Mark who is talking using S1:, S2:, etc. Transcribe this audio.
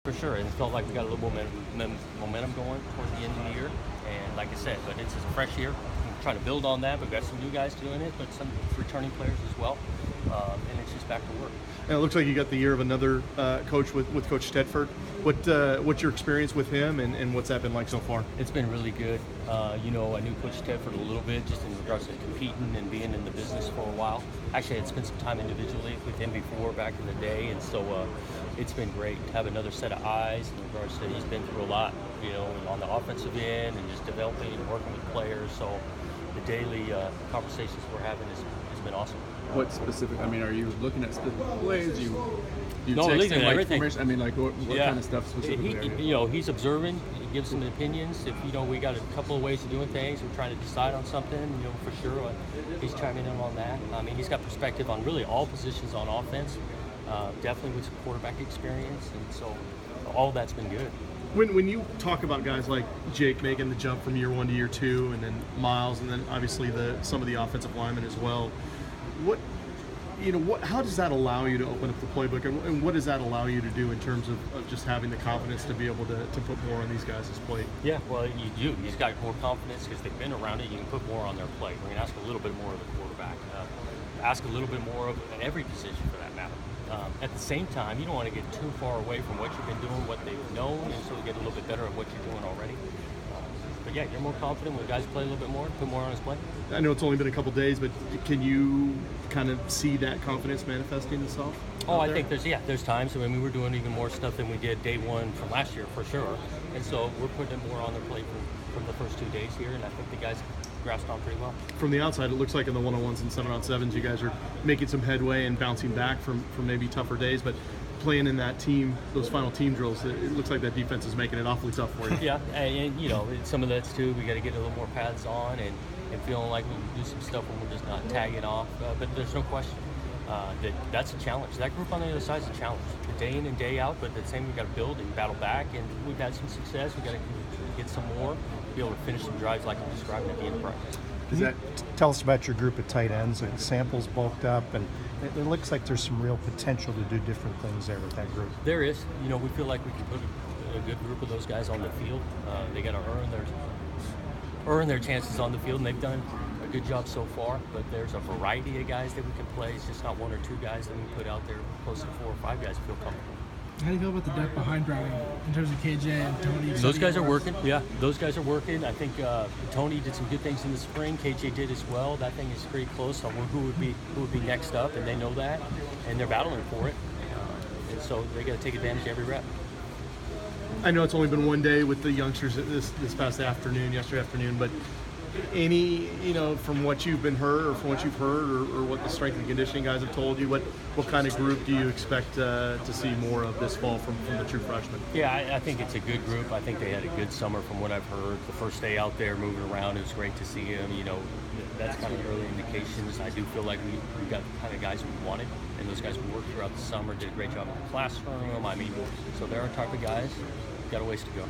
S1: For sure, and it felt like we got a little momentum going towards the end of the year. And like I said, but it's just a fresh year. We're trying to build on that. We've got some new guys doing it, but some returning players as well. And it's just back to work.
S2: And it looks like you got the year of another coach with Coach Tedford. What's your experience with him, and what's that been like so far?
S1: It's been really good. I knew Coach Tedford a little bit just in regards to competing and being in the business for a while. Actually, I had spent some time individually with him before back in the day, and so it's been great to have another set of eyes in regards to he's been through a lot, on the offensive end and just developing and working with players. So the daily conversations we're having has been awesome.
S3: What specific? I mean, are you looking at specific plays? You
S1: No,
S3: text
S1: looking
S3: him
S1: at
S3: like
S1: everything.
S3: information? I mean, like what kind of stuff specifically? are you-
S1: He's observing. He gives some opinions. If we got a couple of ways of doing things, we're trying to decide on something. For sure, he's chiming in on that. I mean, he's got perspective on really all positions on offense. Definitely with some quarterback experience, and so all of that's been good.
S2: When you talk about guys like Jake making the jump from year one to year two, and then Miles, and then obviously some of the offensive linemen as well, how does that allow you to open up the playbook, and what does that allow you to do in terms of just having the confidence to be able to put more on these guys' plate?
S1: Yeah, well, you do. He's got more confidence because they've been around it. You can put more on their plate. We're going to ask a little bit more of the quarterback. Ask a little bit more of at every position for that matter. At the same time, you don't want to get too far away from what you've been doing, what they've known, and so get a little bit better at what you're doing already. But yeah, you're more confident when guys play a little bit more, put more on his plate.
S2: I know it's only been a couple days, but can you kind of see that confidence manifesting itself?
S1: Oh, I think there's times. I mean, we're doing even more stuff than we did day one from last year for sure. And so we're putting more on their plate from the first 2 days here, and I think the guys grasped on pretty well.
S2: From the outside, it looks like in the one-on-ones and 7-on-7s, you guys are making some headway and bouncing back from maybe tougher days, but playing in those final team drills, it looks like that defense is making it awfully tough for you.
S1: Yeah, and some of that's too. We got to get a little more pads on and feeling like we can do some stuff when we're just not tagging off. But there's no question that's a challenge. That group on the other side is a challenge, day in and day out. But the same, we got to build and battle back, and we've had some success. We got to get some more, be able to finish some drives like I'm describing at the end of practice.
S4: Can you tell us about your group of tight ends? And Samples bulked up, and it looks like there's some real potential to do different things there with that group.
S1: There is. We feel like we can put a good group of those guys on the field. They got to earn their chances on the field, and they've done a good job so far. But there's a variety of guys that we can play. It's just not one or two guys that we put out there. Close to 4 or 5 guys feel comfortable.
S5: How do you feel about the depth behind Browning in terms of KJ and Tony?
S1: Those guys are working. Yeah, those guys are working. I think Tony did some good things in the spring. KJ did as well. That thing is pretty close on who would be next up, and they know that, and they're battling for it. And so they got to take advantage of every rep.
S2: I know it's only been one day with the youngsters this past afternoon, yesterday afternoon, but any, from what you've heard or what the strength and conditioning guys have told you, what kind of group do you expect to see more of this fall from the true freshmen?
S1: Yeah, I think it's a good group. I think they had a good summer from what I've heard. The first day out there moving around, it was great to see them. That's kind of early indications. I do feel like we got the kind of guys we wanted, and those guys who worked throughout the summer did a great job in the classroom. I mean, so they're our type of guys. Got a ways to go.